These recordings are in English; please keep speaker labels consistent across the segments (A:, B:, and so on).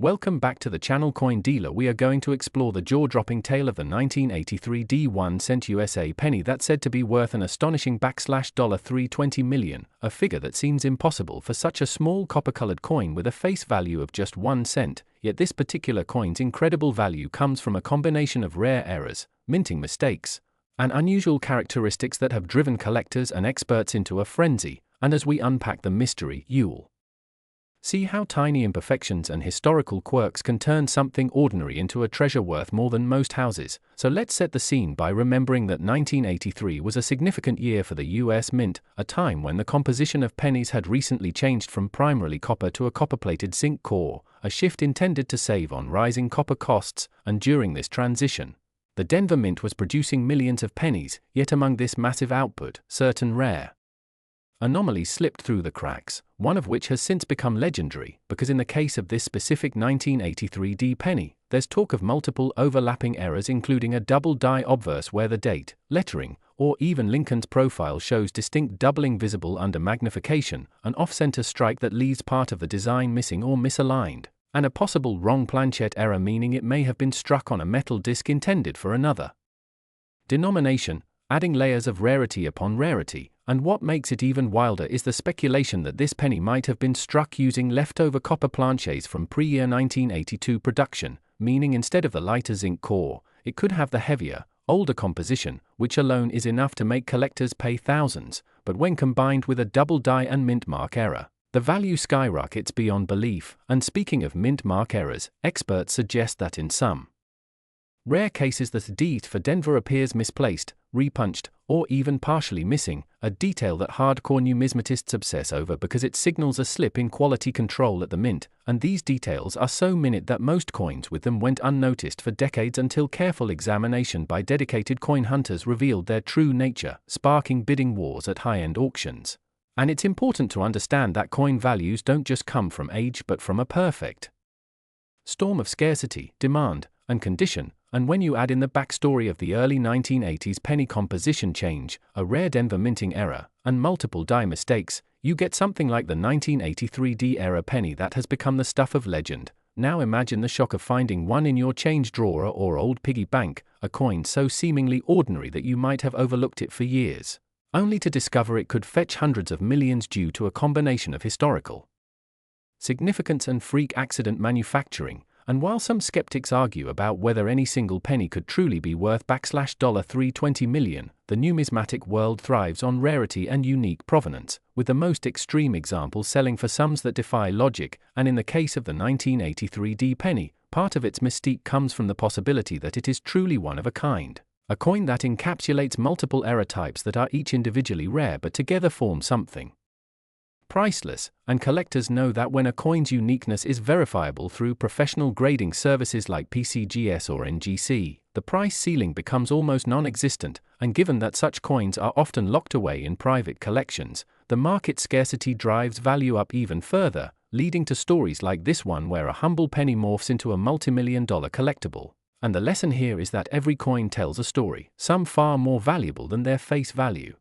A: Welcome back to the channel Coin Dealer. We are going to explore the jaw-dropping tale of the 1983 D1 cent USA penny that's said to be worth an astonishing $320 million, a figure that seems impossible for such a small copper-colored coin with a face value of just 1 cent, yet this particular coin's incredible value comes from a combination of rare errors, minting mistakes, and unusual characteristics that have driven collectors and experts into a frenzy, and as we unpack the mystery, you'll see how tiny imperfections and historical quirks can turn something ordinary into a treasure worth more than most houses. So let's set the scene by remembering that 1983 was a significant year for the US Mint, a time when the composition of pennies had recently changed from primarily copper to a copper-plated zinc core, a shift intended to save on rising copper costs, and during this transition, the Denver Mint was producing millions of pennies, yet among this massive output, certain rare anomalies slipped through the cracks, one of which has since become legendary, because in the case of this specific 1983 D penny, there's talk of multiple overlapping errors, including a double die obverse where the date, lettering, or even Lincoln's profile shows distinct doubling visible under magnification, an off-center strike that leaves part of the design missing or misaligned, and a possible wrong planchette error, meaning it may have been struck on a metal disc intended for another denomination, adding layers of rarity upon rarity. And what makes it even wilder is the speculation that this penny might have been struck using leftover copper planchets from pre-year 1982 production, meaning instead of the lighter zinc core, it could have the heavier, older composition, which alone is enough to make collectors pay thousands, but when combined with a double die and mint mark error, the value skyrockets beyond belief. And speaking of mint mark errors, experts suggest that in some rare cases the D for Denver appears misplaced, repunched, or even partially missing, a detail that hardcore numismatists obsess over because it signals a slip in quality control at the mint, and these details are so minute that most coins with them went unnoticed for decades until careful examination by dedicated coin hunters revealed their true nature, sparking bidding wars at high-end auctions. And it's important to understand that coin values don't just come from age but from a perfect storm of scarcity, demand, and condition. And when you add in the backstory of the early 1980s penny composition change, a rare Denver minting error, and multiple die mistakes, you get something like the 1983 D-era penny that has become the stuff of legend. Now imagine the shock of finding one in your change drawer or old piggy bank, a coin so seemingly ordinary that you might have overlooked it for years, only to discover it could fetch hundreds of millions due to a combination of historical significance and freak accident manufacturing. And while some skeptics argue about whether any single penny could truly be worth $320 million, the numismatic world thrives on rarity and unique provenance, with the most extreme examples selling for sums that defy logic. And in the case of the 1983 D penny, part of its mystique comes from the possibility that it is truly one of a kind, a coin that encapsulates multiple error types that are each individually rare but together form something priceless. And collectors know that when a coin's uniqueness is verifiable through professional grading services like PCGS or NGC, the price ceiling becomes almost non-existent, and given that such coins are often locked away in private collections, the market scarcity drives value up even further, leading to stories like this one where a humble penny morphs into a multi-million-dollar collectible. And the lesson here is that every coin tells a story, some far more valuable than their face value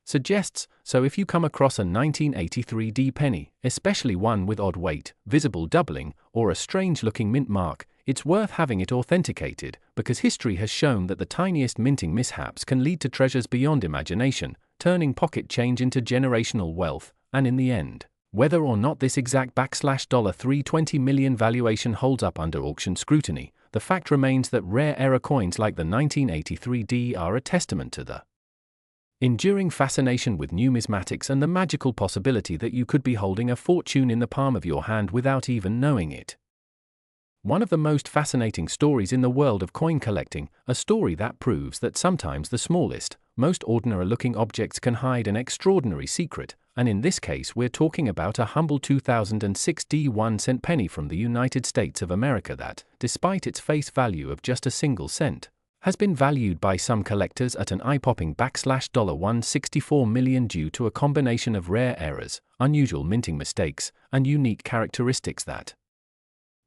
A: suggests. So if you come across a 1983 D penny, especially one with odd weight, visible doubling, or a strange-looking mint mark, it's worth having it authenticated, because history has shown that the tiniest minting mishaps can lead to treasures beyond imagination, turning pocket change into generational wealth. And in the end, whether or not this exact $320 million valuation holds up under auction scrutiny, the fact remains that rare error coins like the 1983 D are a testament to the enduring fascination with numismatics and the magical possibility that you could be holding a fortune in the palm of your hand without even knowing it. One of the most fascinating stories in the world of coin collecting, a story that proves that sometimes the smallest, most ordinary-looking objects can hide an extraordinary secret, and in this case we're talking about a humble 2006 D1 cent penny from the United States of America that, despite its face value of just a single cent, has been valued by some collectors at an eye-popping $164 million due to a combination of rare errors, unusual minting mistakes, and unique characteristics that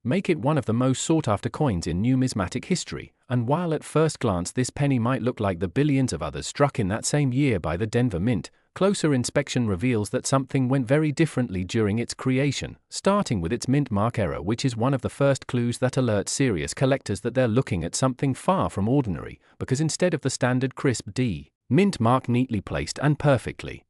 A: make it one of the most sought-after coins in numismatic history. and while at first glance this penny might look like the billions of others struck in that same year by the Denver Mint, closer inspection reveals that something went very differently during its creation, starting with its mint mark error, which is one of the first clues that alert serious collectors that they're looking at something far from ordinary, because instead of the standard crisp D mint mark neatly placed and perfectly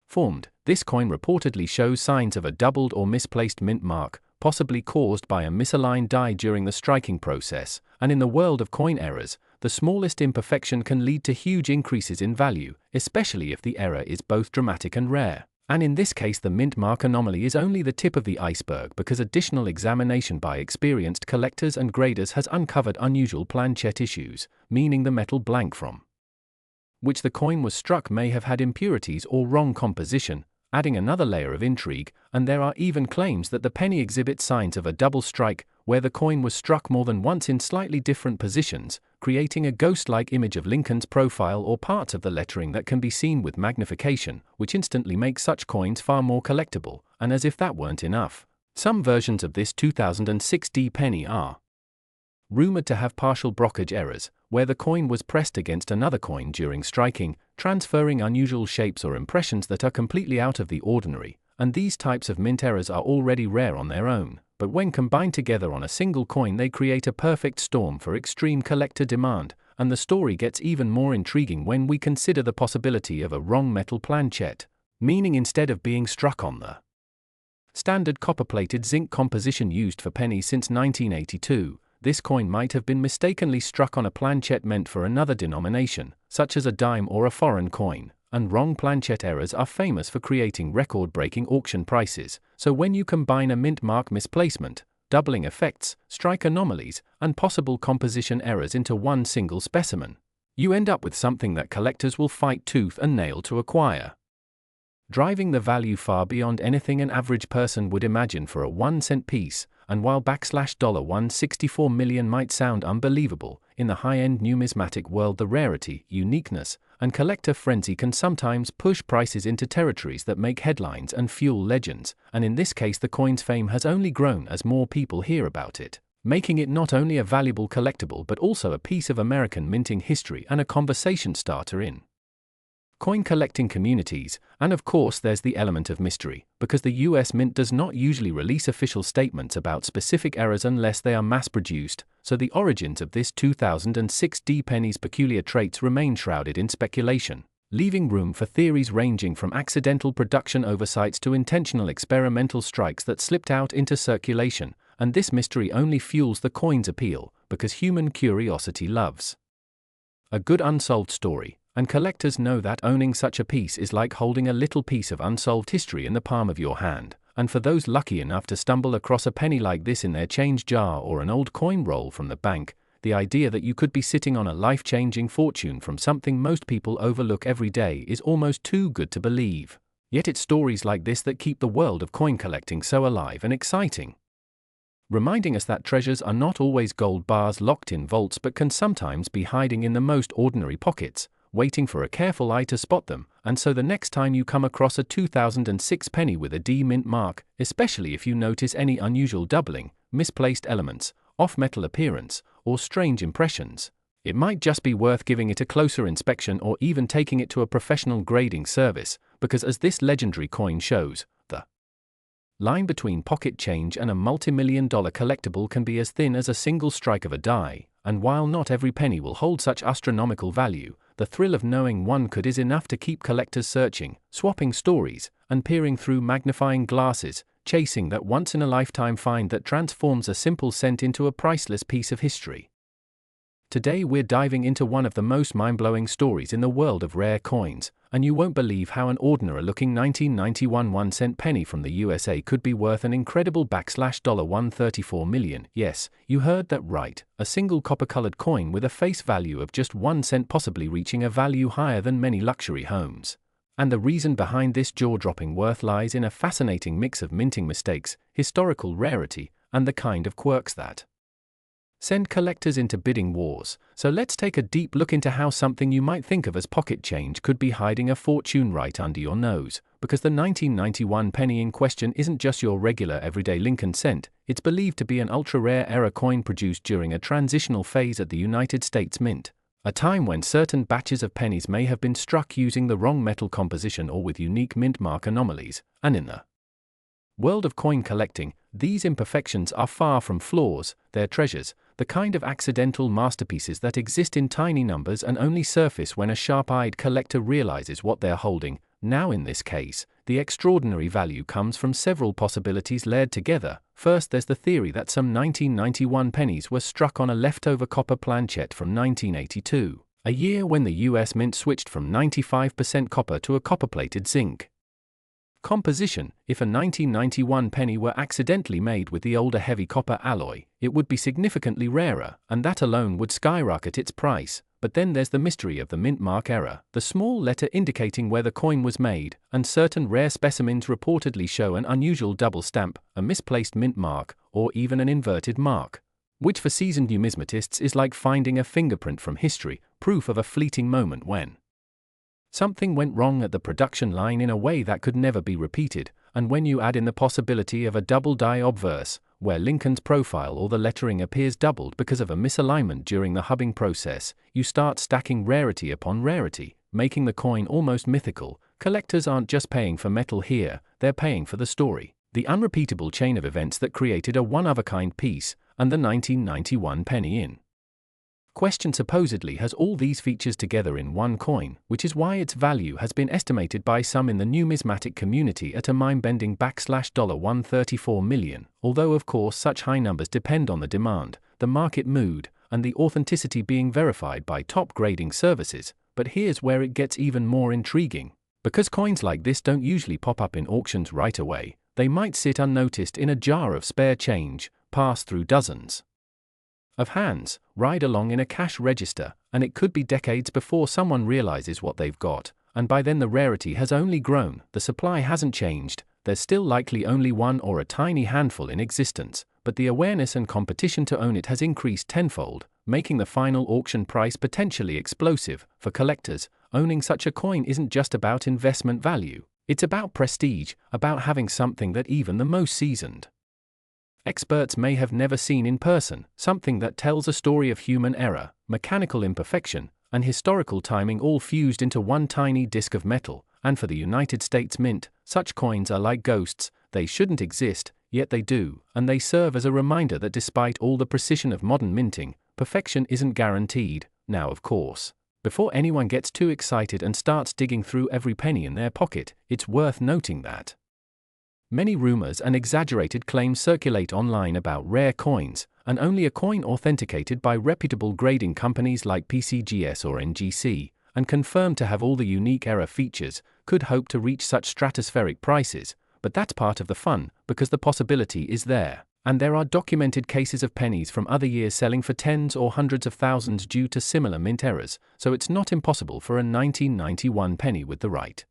A: formed, this coin reportedly shows signs of a doubled or misplaced mint mark, possibly caused by a misaligned die during the striking process, and in the world of coin errors, the smallest imperfection can lead to huge increases in value, especially if the error is both dramatic and rare. And in this case the mint mark anomaly is only the tip of the iceberg, because additional examination by experienced collectors and graders has uncovered unusual planchette issues, meaning the metal blank from which the coin was struck may have had impurities or wrong composition, adding another layer of intrigue, and there are even claims that the penny exhibits signs of a double strike, where the coin was struck more than once in slightly different positions, creating a ghost-like image of Lincoln's profile or parts of the lettering that can be seen with magnification, which instantly makes such coins far more collectible. And as if that weren't enough, some versions of this 2006 D penny are rumored to have partial brokerage errors, where the coin was pressed against another coin during striking, transferring unusual shapes or impressions that are completely out of the ordinary, and these types of mint errors are already rare on their own, but when combined together on a single coin they create a perfect storm for extreme collector demand, and the story gets even more intriguing when we consider the possibility of a wrong metal planchette, meaning instead of being struck on the standard copper-plated zinc composition used for pennies since 1982, this coin might have been mistakenly struck on a planchette meant for another denomination, such as a dime or a foreign coin, and wrong planchette errors are famous for creating record-breaking auction prices, so when you combine a mint mark misplacement, doubling effects, strike anomalies, and possible composition errors into one single specimen, you end up with something that collectors will fight tooth and nail to acquire, driving the value far beyond anything an average person would imagine for a 1-cent piece. And while $164 million might sound unbelievable, in the high-end numismatic world the rarity, uniqueness, and collector frenzy can sometimes push prices into territories that make headlines and fuel legends, and in this case the coin's fame has only grown as more people hear about it, making it not only a valuable collectible but also a piece of American minting history and a conversation starter in coin collecting communities. And of course there's the element of mystery, because the US Mint does not usually release official statements about specific errors unless they are mass-produced, so the origins of this 2006 D penny's peculiar traits remain shrouded in speculation, leaving room for theories ranging from accidental production oversights to intentional experimental strikes that slipped out into circulation, and this mystery only fuels the coin's appeal, because human curiosity loves a good unsolved story. And collectors know that owning such a piece is like holding a little piece of unsolved history in the palm of your hand, and for those lucky enough to stumble across a penny like this in their change jar or an old coin roll from the bank, the idea that you could be sitting on a life-changing fortune from something most people overlook every day is almost too good to believe. Yet it's stories like this that keep the world of coin collecting so alive and exciting, reminding us that treasures are not always gold bars locked in vaults but can sometimes be hiding in the most ordinary pockets, waiting for a careful eye to spot them. And so the next time you come across a 2006 penny with a D mint mark, especially if you notice any unusual doubling, misplaced elements, off-metal appearance, or strange impressions, it might just be worth giving it a closer inspection or even taking it to a professional grading service, because as this legendary coin shows, the line between pocket change and a multi-million-dollar collectible can be as thin as a single strike of a die, and while not every penny will hold such astronomical value, the thrill of knowing one could is enough to keep collectors searching, swapping stories, and peering through magnifying glasses, chasing that once-in-a-lifetime find that transforms a simple cent into a priceless piece of history. Today we're diving into one of the most mind-blowing stories in the world of rare coins, and you won't believe how an ordinary-looking 1991 1-cent penny from the USA could be worth an incredible $134 million. Yes, you heard that right, a single copper-colored coin with a face value of just 1 cent, possibly reaching a value higher than many luxury homes. And the reason behind this jaw-dropping worth lies in a fascinating mix of minting mistakes, historical rarity, and the kind of quirks that send collectors into bidding wars. So let's take a deep look into how something you might think of as pocket change could be hiding a fortune right under your nose. because the 1991 penny in question isn't just your regular everyday Lincoln cent, it's believed to be an ultra-rare era coin produced during a transitional phase at the United States Mint, a time when certain batches of pennies may have been struck using the wrong metal composition or with unique mint mark anomalies, and in the world of coin collecting, these imperfections are far from flaws, they're treasures, the kind of accidental masterpieces that exist in tiny numbers and only surface when a sharp-eyed collector realizes what they're holding. Now in this case, the extraordinary value comes from several possibilities layered together. First, there's the theory that some 1991 pennies were struck on a leftover copper planchet from 1982, a year when the US Mint switched from 95% copper to a copper-plated zinc composition. If a 1991 penny were accidentally made with the older heavy copper alloy, it would be significantly rarer, and that alone would skyrocket its price. But then there's the mystery of the mint mark error, the small letter indicating where the coin was made, and certain rare specimens reportedly show an unusual double stamp, a misplaced mint mark, or even an inverted mark, which for seasoned numismatists is like finding a fingerprint from history, proof of a fleeting moment when something went wrong at the production line in a way that could never be repeated. And when you add in the possibility of a double die obverse, where Lincoln's profile or the lettering appears doubled because of a misalignment during the hubbing process, you start stacking rarity upon rarity, making the coin almost mythical. Collectors aren't just paying for metal here, they're paying for the story, the unrepeatable chain of events that created a one-of-a-kind piece, and the 1991 penny in question supposedly has all these features together in one coin, which is why its value has been estimated by some in the numismatic community at a mind-bending $134 million, although of course such high numbers depend on the demand, the market mood, and the authenticity being verified by top grading services. But here's where it gets even more intriguing. Because coins like this don't usually pop up in auctions right away, they might sit unnoticed in a jar of spare change, pass through dozens of hands, ride along in a cash register, and it could be decades before someone realizes what they've got, and by then the rarity has only grown, the supply hasn't changed, there's still likely only one or a tiny handful in existence, but the awareness and competition to own it has increased tenfold, making the final auction price potentially explosive. For collectors, owning such a coin isn't just about investment value, it's about prestige, about having something that even the most seasoned experts may have never seen in person, something that tells a story of human error, mechanical imperfection, and historical timing all fused into one tiny disc of metal. And for the United States Mint, such coins are like ghosts, they shouldn't exist, yet they do, and they serve as a reminder that despite all the precision of modern minting, perfection isn't guaranteed. Now of course, before anyone gets too excited and starts digging through every penny in their pocket, it's worth noting that many rumors and exaggerated claims circulate online about rare coins, and only a coin authenticated by reputable grading companies like PCGS or NGC, and confirmed to have all the unique error features, could hope to reach such stratospheric prices. But that's part of the fun, because the possibility is there, and there are documented cases of pennies from other years selling for tens or hundreds of thousands due to similar mint errors, so it's not impossible for a 1991 penny with the right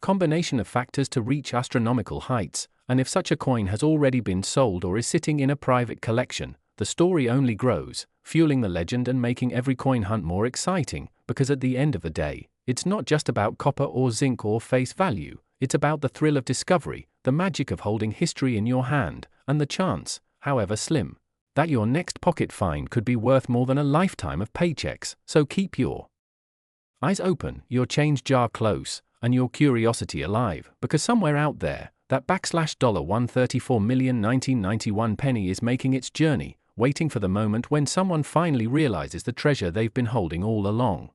A: combination of factors to reach astronomical heights. And if such a coin has already been sold or is sitting in a private collection, the story only grows, fueling the legend and making every coin hunt more exciting, because at the end of the day, it's not just about copper or zinc or face value, it's about the thrill of discovery, the magic of holding history in your hand, and the chance, however slim, that your next pocket find could be worth more than a lifetime of paychecks. So keep your eyes open, your change jar close, and your curiosity alive, because somewhere out there, that $134 million 1991 penny is making its journey, waiting for the moment when someone finally realizes the treasure they've been holding all along.